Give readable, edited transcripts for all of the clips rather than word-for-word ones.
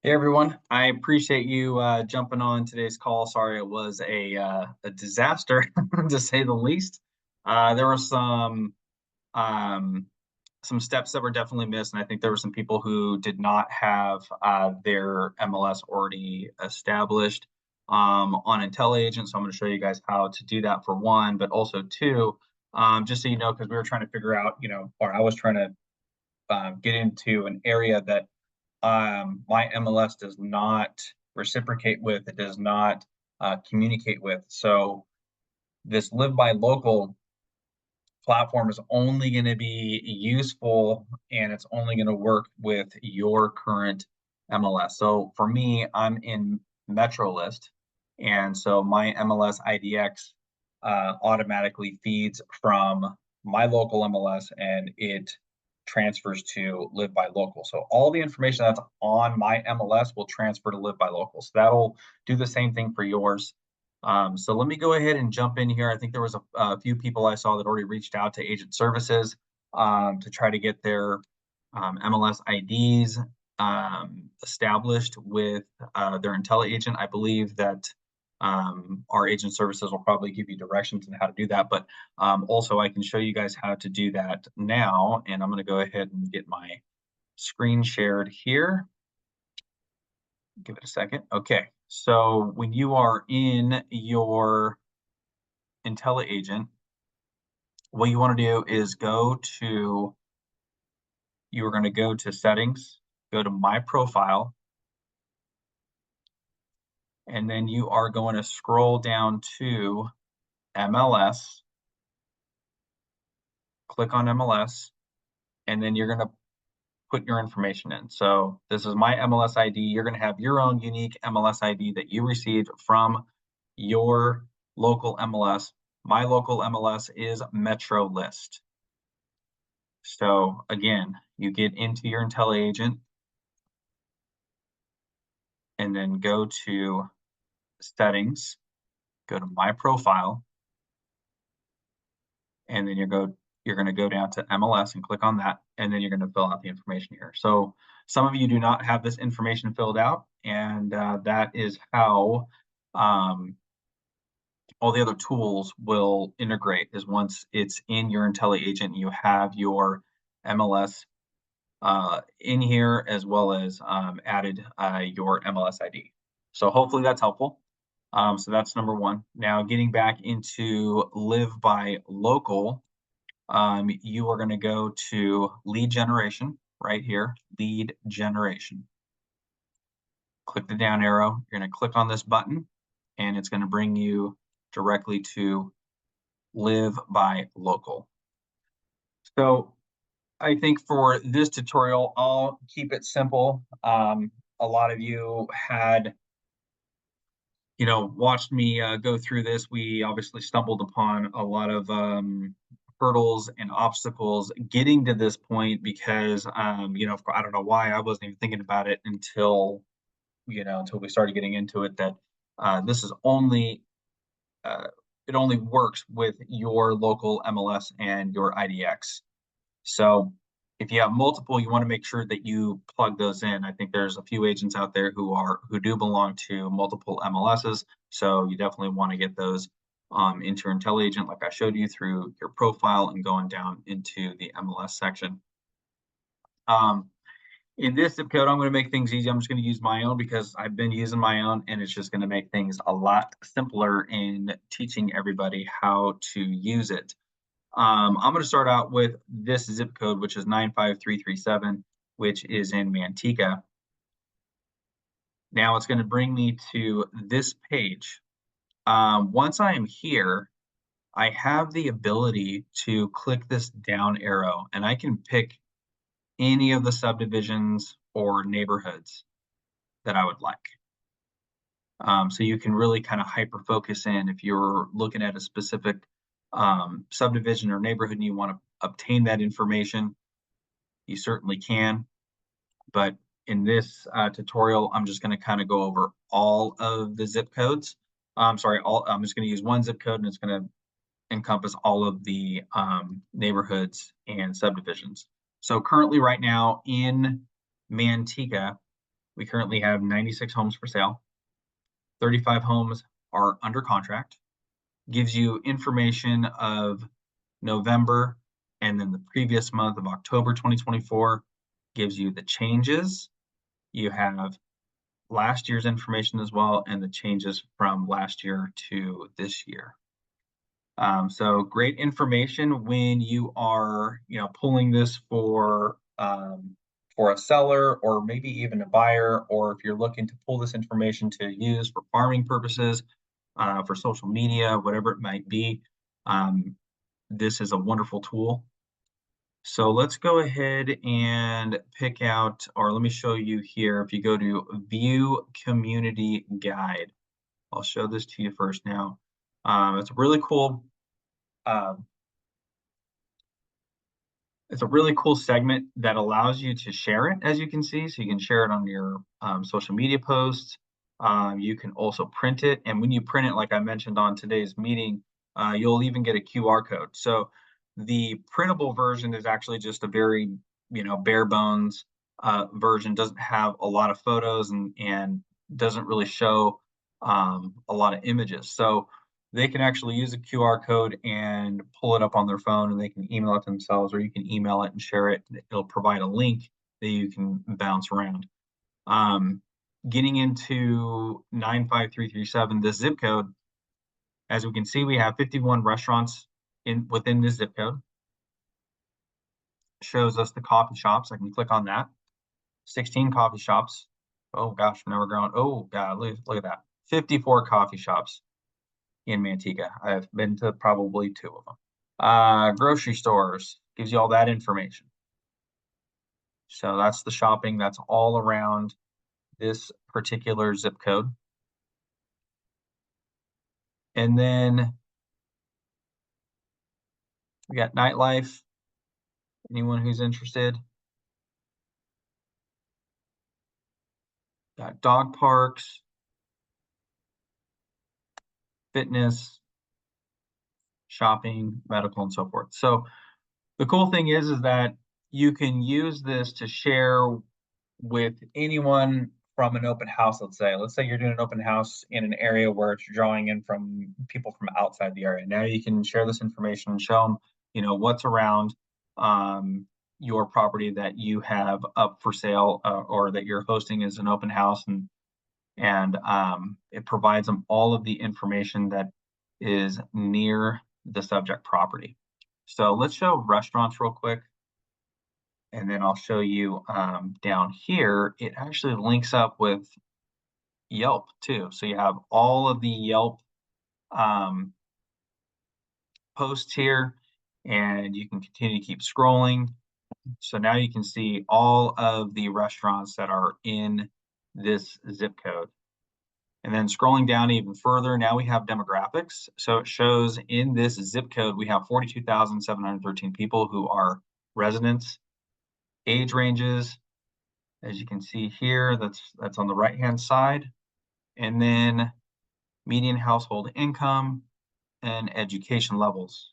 Hey everyone, I appreciate you jumping on today's call. Sorry, it was a disaster to say the least. There were um, some steps that were definitely missed, and I think there were some people who did not have their MLS already established on IntelliAgent. So I'm going to show you guys how to do that for one, but also two, just so you know, because we were trying to figure out, or I was trying to get into an area that my MLS does not reciprocate with, it does not communicate with. So this Live by Local platform is only going to be useful and it's only going to work with your current MLS. So for me, I'm in MetroList, and so my MLS IDX automatically feeds from my local MLS and it transfers to Live by Local. So all the information that's on my MLS will transfer to Live by Local. So that'll do the same thing for yours. So let me go ahead and jump in here. I think there was a few people I saw that already reached out to agent services to try to get their MLS IDs established with their IntelliAgent. I believe that our agent services will probably give you directions on how to do that. But also I can show you guys how to do that now. And I'm going to go ahead and get my screen shared here. Give it a second. Okay. So when you are in your IntelliAgent, what you want to do is you are going to go to settings, go to my profile, and then you are going to scroll down to MLS, click on MLS, and then you're going to put your information in. So this is my MLS ID. You're going to have your own unique MLS ID that you received from your local MLS. My local MLS is MetroList. So again, you get into your IntelliAgent and then go to settings, go to my profile, and then you're going to go down to MLS and click on that, and then you're going to fill out the information here. So some of you do not have this information filled out, and that is how all the other tools will integrate. Is once it's in your IntelliAgent, you have your MLS in here as well as added your MLS ID. So hopefully that's helpful. So that's number one. Now getting back into Live by Local, you are going to go to lead generation right here, lead generation. Click the down arrow. You're going to click on this button and it's going to bring you directly to Live by Local. So I think for this tutorial, I'll keep it simple. A lot of you had, watched me go through this. We obviously stumbled upon a lot of hurdles and obstacles getting to this point because, I don't know why I wasn't even thinking about it until we started getting into it, that this is only, it only works with your local MLS and your IDX. So if you have multiple, you want to make sure that you plug those in. I think there's a few agents out there who do belong to multiple MLSs. So you definitely want to get those into your IntelliAgent, like I showed you, through your profile and going down into the MLS section. In this zip code, I'm going to make things easy. I'm just going to use my own because I've been using my own, and it's just going to make things a lot simpler in teaching everybody how to use it. I'm going to start out with this zip code, which is 95337, which is in Manteca. Now it's going to bring me to this page. Once I am here, I have the ability to click this down arrow, and I can pick any of the subdivisions or neighborhoods that I would like. So you can really kind of hyper focus in if you're looking at a specific subdivision or neighborhood and you want to obtain that information, you certainly can. But in this tutorial, I'm just going to kind of go over all of the zip codes. I'm just going to use one zip code and it's going to encompass all of the neighborhoods and subdivisions. So currently right now in Manteca, We currently have 96 homes for sale. 35 homes are under contract. Gives you information of November and then the previous month of October 2024. Gives you the changes. You have last year's information as well and the changes from last year to this year. So great information when you are, pulling this for a seller or maybe even a buyer, or if you're looking to pull this information to use for farming purposes, for social media, whatever it might be. This is a wonderful tool. So let's go ahead and pick out, or let me show you here. If you go to View Community Guide, I'll show this to you first now. It's a really cool um, it's a really cool segment that allows you to share it, as you can see. So you can share it on your social media posts. You can also print it. And when you print it, like I mentioned on today's meeting, you'll even get a QR code. So the printable version is actually just a very, bare bones version, doesn't have a lot of photos and doesn't really show a lot of images. So they can actually use a QR code and pull it up on their phone, and they can email it themselves, or you can email it and share it. It'll provide a link that you can bounce around. Getting into 95337, the zip code, as we can see, we have 51 restaurants within this zip code. Shows us the coffee shops. I can click on that. 16 coffee shops. Oh gosh, now we're growing. Oh God, look at that. 54 coffee shops in Manteca. I've been to probably 2 of them. Grocery stores gives you all that information. So that's the shopping that's all around this particular zip code. And then we got nightlife. Anyone who's interested. Got dog parks, fitness, shopping, medical, and so forth. So the cool thing is that you can use this to share with anyone from an open house. Let's say you're doing an open house in an area where it's drawing in from people from outside the area. Now you can share this information and show them, what's around your property that you have up for sale, or that you're hosting as an open house, and it provides them all of the information that is near the subject property. So let's show restaurants real quick. And then I'll show you down here, it actually links up with Yelp too. So you have all of the Yelp posts here, and you can continue to keep scrolling. So now you can see all of the restaurants that are in this zip code. And then scrolling down even further, now we have demographics. So it shows in this zip code, we have 42,713 people who are residents. Age ranges, as you can see here, that's on the right-hand side. And then median household income and education levels.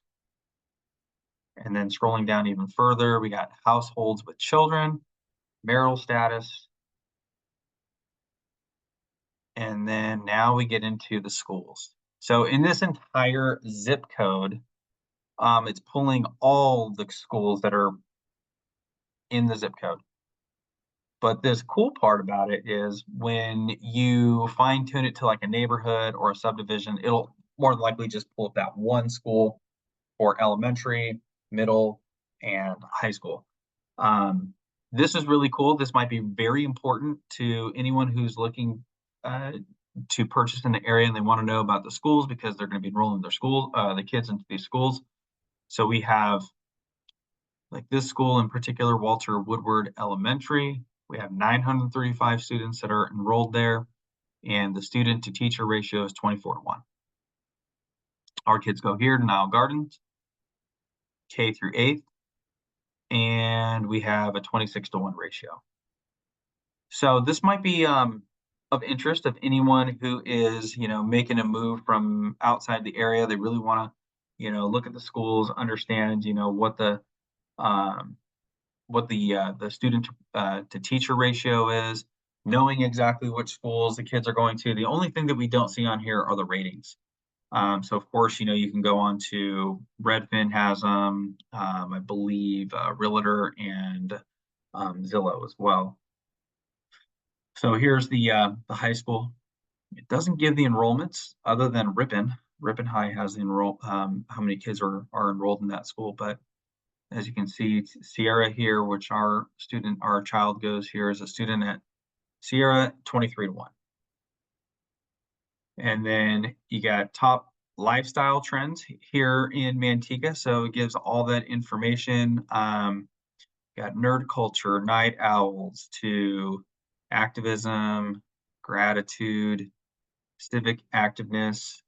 And then scrolling down even further, we got households with children, marital status. And then now we get into the schools. So in this entire zip code, it's pulling all the schools that are in the zip code. But this cool part about it is when you fine tune it to like a neighborhood or a subdivision, it'll more than likely just pull up that one school for elementary, middle, and high school. This is really cool. This might be very important to anyone who's looking to purchase in the area, and they want to know about the schools because they're going to be enrolling the kids into these schools. So we have, like this school in particular, Walter Woodward Elementary. We have 935 students that are enrolled there, and the student to teacher ratio is 24:1. Our kids go here to Nile Gardens, K through 8th, and we have a 26:1 ratio. So this might be of interest of anyone who is, making a move from outside the area. They really want to, look at the schools, understand, what the student to teacher ratio is, knowing exactly which schools the kids are going to. The only thing that we don't see on here are the ratings. So of course, you can go on to Redfin has them, I believe Realtor and Zillow as well. So here's the high school. It doesn't give the enrollments other than Ripon. Ripon High has the how many kids are enrolled in that school. But as you can see, Sierra here, which our child goes here as a student at Sierra, 23-1. And then you got top lifestyle trends here in Manteca. So it gives all that information. Got nerd culture, night owls to activism, gratitude, civic activeness,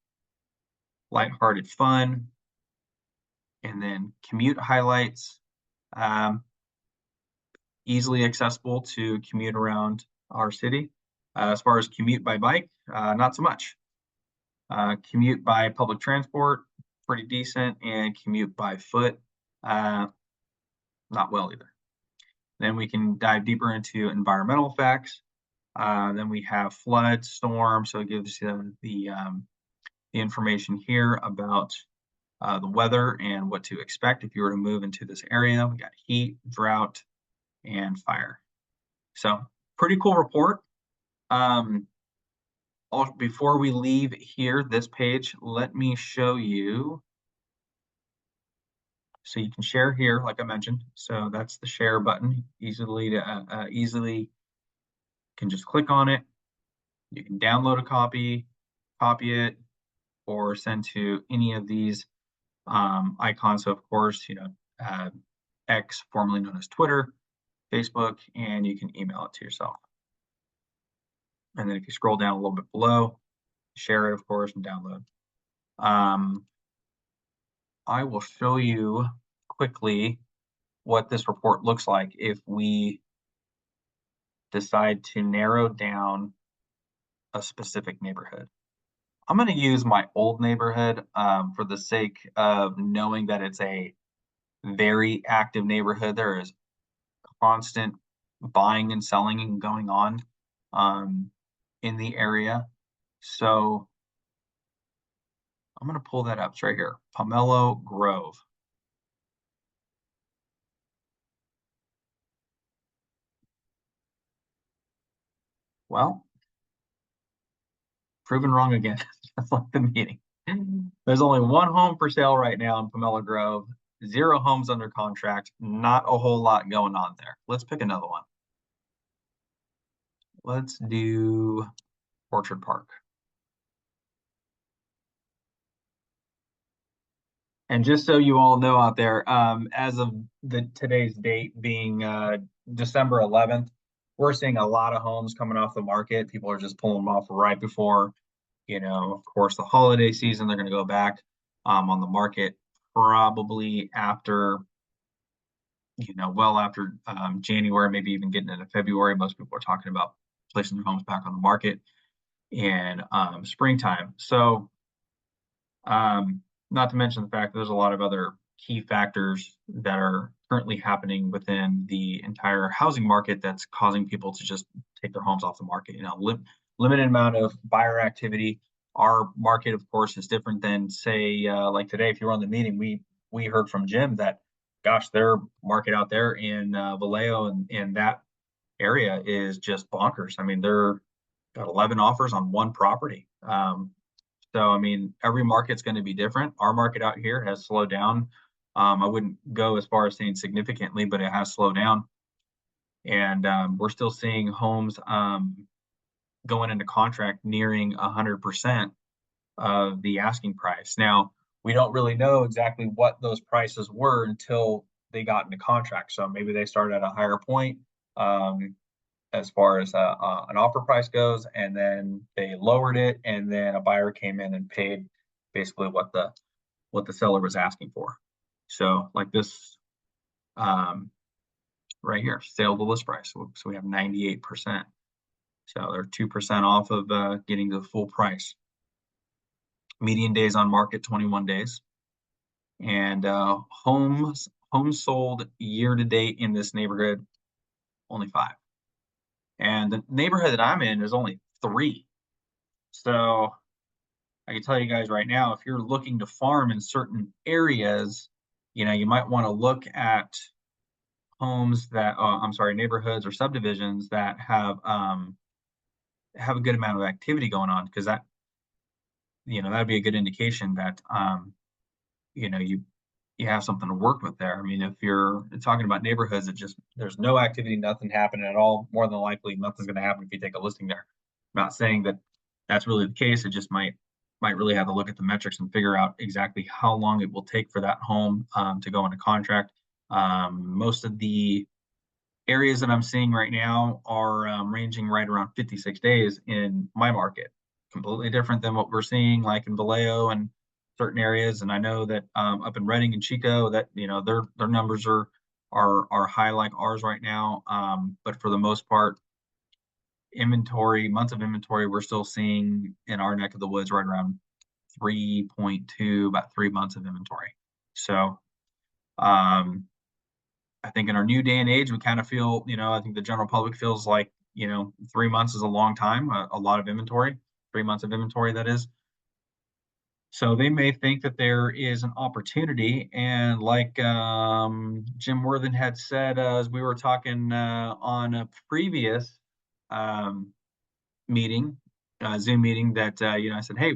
lighthearted fun, and then commute highlights. Um, Easily accessible to commute around our city. As far as commute by bike, not so much. Commute by public transport, pretty decent, and commute by foot, not well either. Then we can dive deeper into environmental facts. Then we have flood, storm, so it gives you the information here about the weather and what to expect if you were to move into this area. We got heat, drought, and fire. So pretty cool report. Before we leave here, this page, let me show you. So you can share here, like I mentioned. So that's the share button. Easily can just click on it. You can download a copy it, or send to any of these icons. So of course, X, formerly known as Twitter, Facebook, and you can email it to yourself. And then if you scroll down a little bit below, share it, of course, and download. I will show you quickly what this report looks like if we decide to narrow down a specific neighborhood. I'm going to use my old neighborhood for the sake of knowing that it's a very active neighborhood. There is constant buying and selling going on in the area. So I'm going to pull that up. It's right here, Pomelo Grove. Well, proven wrong again, just like the meeting. There's only one home for sale right now in Pomelo Grove, 0 homes under contract, not a whole lot going on there. Let's pick another one. Let's do Orchard Park. And just so you all know out there, as of today's date being December 11th, we're seeing a lot of homes coming off the market. People are just pulling them off right before, of course, the holiday season. They're going to go back on the market probably after, well after January, maybe even getting into February. Most people are talking about placing their homes back on the market in springtime. So not to mention the fact that there's a lot of other key factors that are currently happening within the entire housing market that's causing people to just take their homes off the market. Limited amount of buyer activity. Our market, of course, is different than, say, like today. If you were on the meeting, we heard from Jim that, gosh, their market out there in Vallejo and that area is just bonkers. I mean, they're got 11 offers on one property. So, I mean, every market's going to be different. Our market out here has slowed down. I wouldn't go as far as saying significantly, but it has slowed down. And we're still seeing homes going into contract nearing 100% of the asking price. Now, we don't really know exactly what those prices were until they got into contract. So maybe they started at a higher point as far as an offer price goes, and then they lowered it, and then a buyer came in and paid basically what the seller was asking for. So like this right here, sale to list price. So we have 98%. So they're 2% off of getting to the full price. Median days on market, 21 days. And homes sold year to date in this neighborhood, only 5. and the neighborhood that I'm in is only 3. So I can tell you guys right now, if you're looking to farm in certain areas, you might want to look at homes that, I'm sorry, neighborhoods or subdivisions that have a good amount of activity going on, because that'd be a good indication that you have something to work with there. I mean, if you're talking about neighborhoods that just there's no activity, nothing happening at all, more than likely nothing's going to happen if you take a listing there. I'm not saying that that's really the case. It just might really have to look at the metrics and figure out exactly how long it will take for that home to go into contract. Most of the areas that I'm seeing right now are ranging right around 56 days in my market. Completely different than what we're seeing like in Vallejo and certain areas. And I know that up in Redding and Chico, that their numbers are high like ours right now. But for the most part, months of inventory, we're still seeing in our neck of the woods right around 3.2, about 3 months of inventory. So um, I think in our new day and age, we kind of feel, I think the general public feels like, 3 months is a long time, a lot of inventory, 3 months of inventory, that is. So they may think that there is an opportunity. And like Jim Worthen had said, as we were talking on a previous um, meeting, Zoom meeting, that, I said, hey,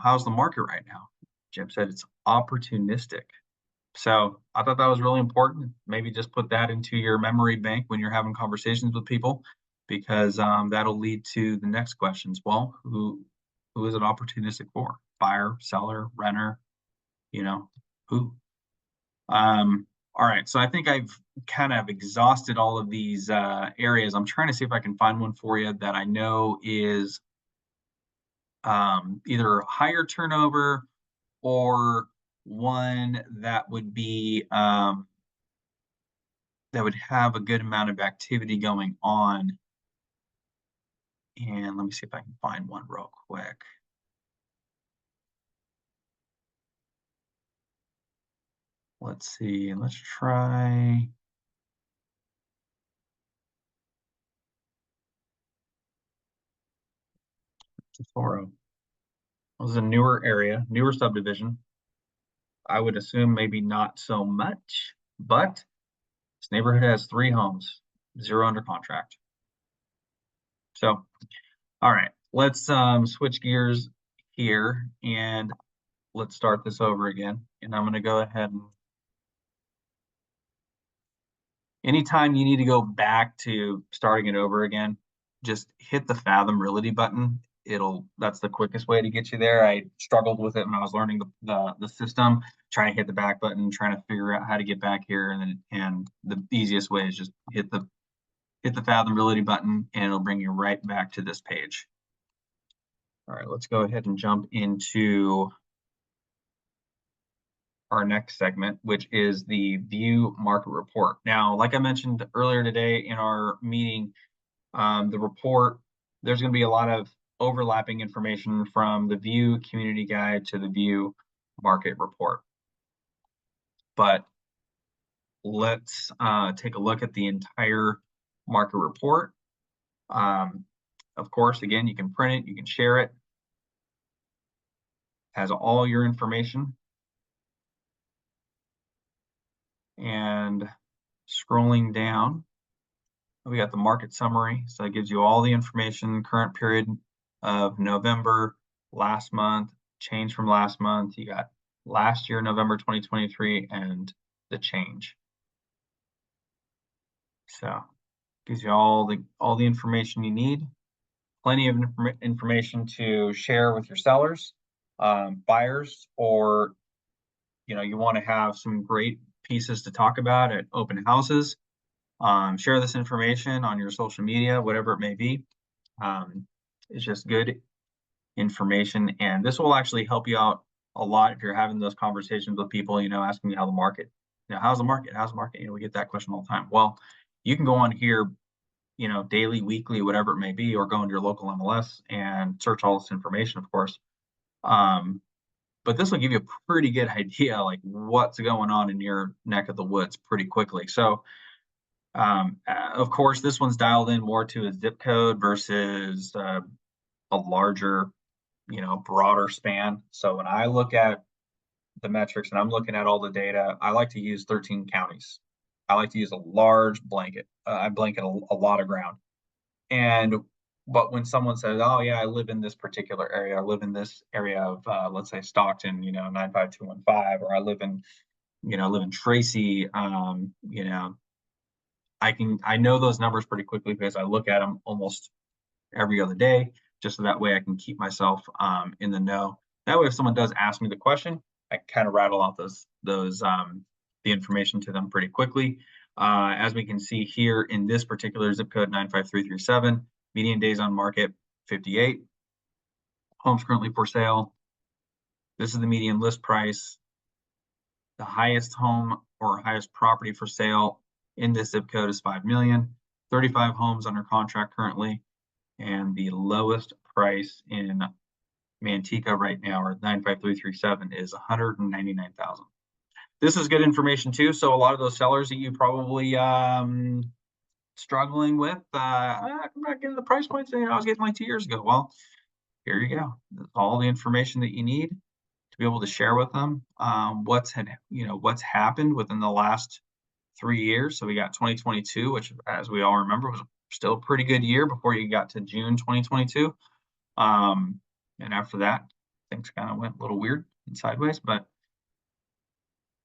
how's the market right now? Jim said it's opportunistic. So I thought that was really important. Maybe just put that into your memory bank when you're having conversations with people, because that'll lead to the next questions. Well, who is it opportunistic for? Buyer, seller, renter, who? All right. So I think I've kind of exhausted all of these areas. I'm trying to see if I can find one for you that I know is either higher turnover or one that would be that would have a good amount of activity going on. And let me see if I can find one real quick. Let's see. Let's try Tesoro. This is a newer area, newer subdivision. I would assume maybe not so much, but this neighborhood has 3 homes, 0 under contract. So, all right, let's switch gears here and let's start this over again. And I'm going to go ahead and anytime you need to go back to starting it over again, just hit the Fathom Realty button. That's the quickest way to get you there. I struggled with it when I was learning the system, trying to hit the back button, trying to figure out how to get back here, and the easiest way is just hit the Fathom Realty button, and it'll bring you right back to this page. All right, let's go ahead and jump into our next segment, which is the View Market Report. Now, like I mentioned earlier today in our meeting, the report, there's going to be a lot of overlapping information from the View Community Guide to the View Market Report. But let's take a look at the entire market report. Of course, again, you can print it, you can share it. Has all your information. And scrolling down, we got the market summary. So it gives you all the information, current period of November, last month, change from last month. You got last year, November 2023, and the change. So gives you all the information you need. Plenty of information to share with your sellers, buyers, or you want to have some great pieces to talk about at open houses. Share this information on your social media, whatever it may be. It's just good information, and this will actually help you out a lot if you're having those conversations with people, asking me how the market, how's the market, we get that question all the time. Well, you can go on here, daily, weekly, whatever it may be, or go into your local MLS and search all this information, of course. But this will give you a pretty good idea, like what's going on in your neck of the woods pretty quickly. So Of course, this one's dialed in more to a zip code versus a larger, broader span. So when I look at the metrics and I'm looking at all the data, I like to use 13 counties. I like to use a large blanket. I blanket a lot of ground. And but when someone says, "Oh yeah, I live in this particular area. I live in this area of let's say Stockton, 95215, or I live in Tracy." I know those numbers pretty quickly because I look at them almost every other day, just so that way I can keep myself in the know. That way, if someone does ask me the question, I kind of rattle off the information to them pretty quickly. As we can see here in this particular zip code 95337, median days on market 58, homes currently for sale. This is the median list price. The highest home or highest property for sale in this zip code is 5 million. 35 homes under contract currently, and the lowest price in Manteca right now, or 95337, is 199,000. This is good information too. So a lot of those sellers that you probably struggling with, I'm not getting the price points that I was getting like 2 years ago. Well, here you go. That's all the information that you need to be able to share with them what's happened within the last 3 years. So we got 2022, which, as we all remember, was still a pretty good year before you got to June 2022. And after that, things kind of went a little weird and sideways, but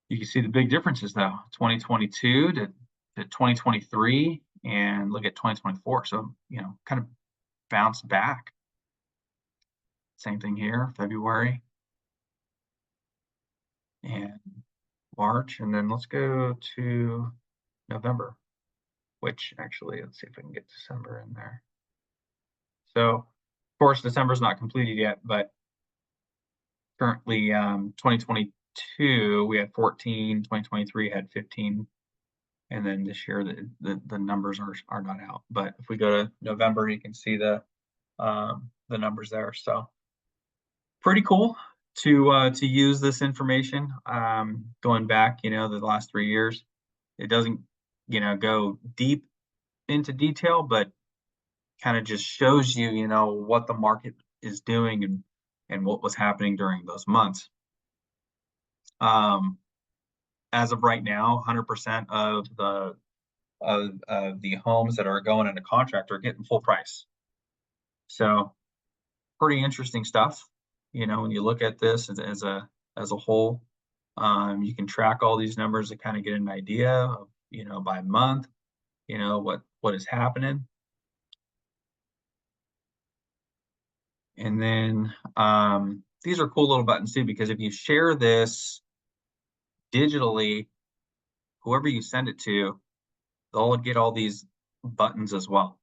you can see the big differences though, 2022 to 2023, and look at 2024. So, kind of bounced back. Same thing here, February and March. And then let's go to November, which actually, let's see if I can get December in there. So, of course, December's not completed yet, but currently 2022, we had 14, 2023 had 15. And then this year, the numbers are not out. But if we go to November, you can see the numbers there. So pretty cool to use this information going back, the last 3 years. It doesn't, go deep into detail, but kind of just shows you, what the market is doing and what was happening during those months. As of right now, 100% of the homes that are going into contract are getting full price. So pretty interesting stuff. When you look at this as a whole, you can track all these numbers to kind of get an idea of, by month, what is happening. And then these are cool little buttons too, because if you share this digitally, whoever you send it to, they'll get all these buttons as well.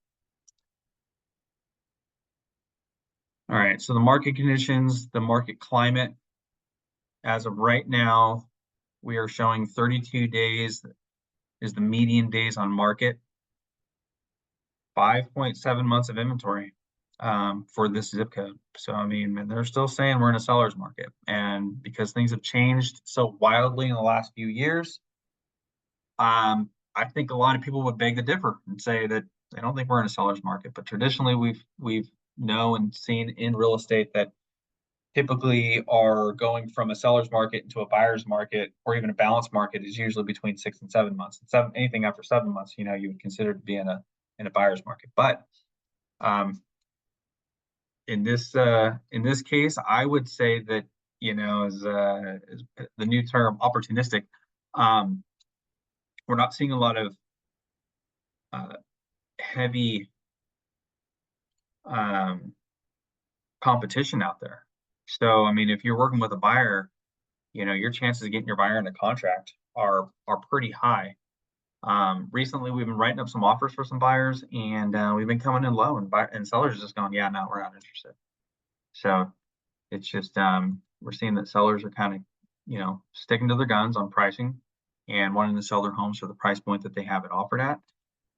All right, so the market conditions, the market climate. As of right now, we are showing 32 days is the median days on market, 5.7 months of inventory for this zip code. So, I mean, they're still saying we're in a seller's market. And because things have changed so wildly in the last few years, I think a lot of people would beg to differ and say that they don't think we're in a seller's market. But traditionally, we've known and seen in real estate that typically are going from a seller's market into a buyer's market, or even a balanced market, is usually between 6 and 7 months. And anything after 7 months, you would consider to be in a buyer's market. But in this case, I would say that as the new term opportunistic, we're not seeing a lot of heavy competition out there. So, I mean, if you're working with a buyer, your chances of getting your buyer into contract are pretty high. Recently, we've been writing up some offers for some buyers, and we've been coming in low, and sellers are just going, yeah, no, we're not interested. So it's just we're seeing that sellers are kind of sticking to their guns on pricing and wanting to sell their homes for the price point that they have it offered at,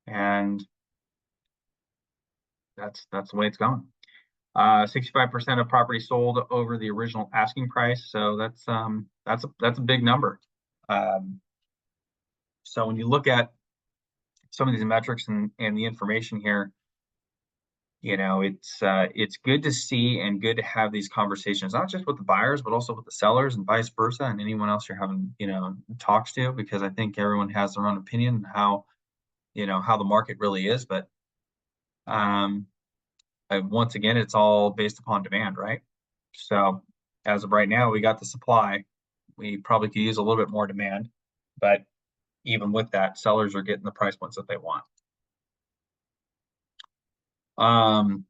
and that's the way it's going. 65% of property sold over the original asking price, so that's a big number. So when you look at some of these metrics and the information here, it's good to see and good to have these conversations, not just with the buyers, but also with the sellers and vice versa, and anyone else you're having, talks to, because I think everyone has their own opinion on how the market really is. But um, once again, it's all based upon demand, right? So as of right now, we got the supply. We probably could use a little bit more demand, but even with that, sellers are getting the price points that they want. Um,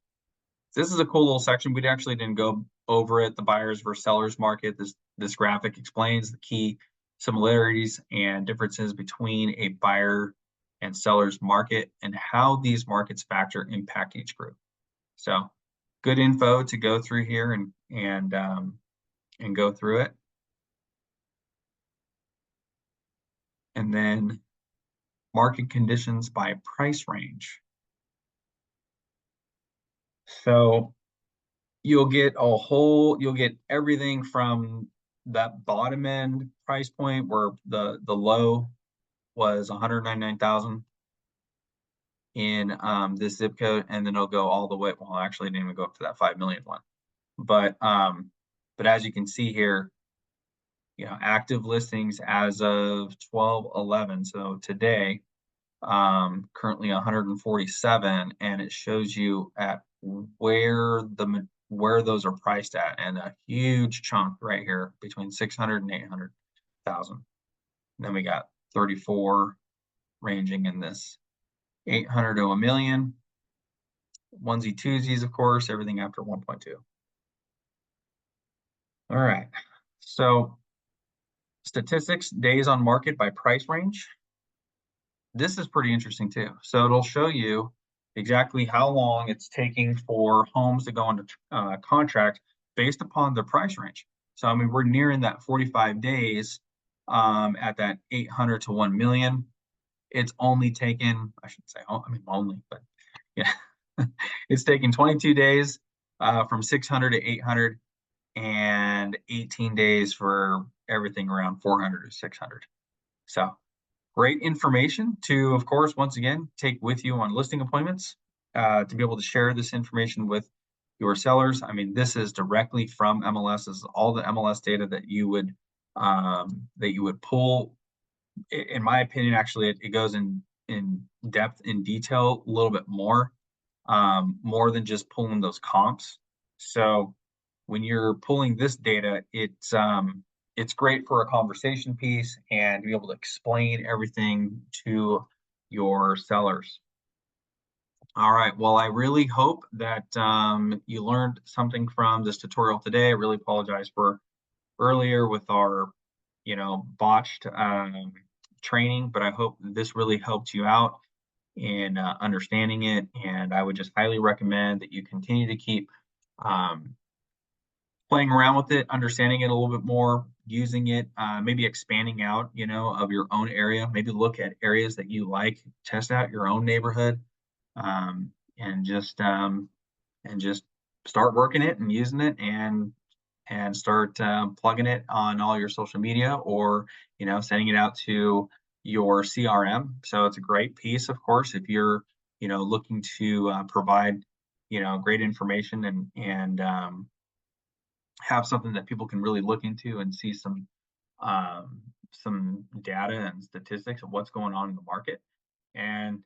this is a cool little section. We actually didn't go over it. The buyers versus sellers market. This graphic explains the key similarities and differences between a buyer and seller's market and how these markets factor impact each group. So good info to go through here and go through it. And then market conditions by price range. So you'll get everything from that bottom end price point where the low was 199,000 in this zip code, and then it'll go all the way. Well, actually, it didn't even go up to that 5 million one. But as you can see here, active listings as of 12/11, so today, currently 147, and it shows you at where those are priced at, and a huge chunk right here between 600 and 800,000. Then we got 34 ranging in this 800 to a million. Onesie twosies, of course, everything after 1.2. All right. So statistics, days on market by price range. This is pretty interesting too. So it'll show you exactly how long it's taking for homes to go into contract based upon their price range. So I mean, we're nearing that 45 days at that 800 to 1 million. It's only taken, I shouldn't say, I mean only, but yeah, it's taken 22 days from 600 to 800 and 18 days for everything around 400 to 600. So great information to, of course, once again, take with you on listing appointments, to be able to share this information with your sellers. I mean, this is directly from MLS. This is all the MLS data that you would pull. In my opinion, actually, it goes in depth, in detail, a little bit more than just pulling those comps. So when you're pulling this data, it's great for a conversation piece and to be able to explain everything to your sellers. All right. Well, I really hope that you learned something from this tutorial today. I really apologize for earlier with our, botched training, but I hope this really helped you out in understanding it. And I would just highly recommend that you continue to keep um, playing around with it, understanding it a little bit more, using it, maybe expanding out, of your own area. Maybe look at areas that you like, test out your own neighborhood, um, and just start working it and using it and start plugging it on all your social media, or sending it out to your CRM. So it's a great piece, of course, if you're looking to provide great information and have something that people can really look into and see some data and statistics of what's going on in the market. And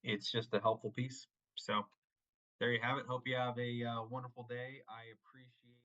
it's just a helpful piece. So there you have it. Hope you have a wonderful day. I appreciate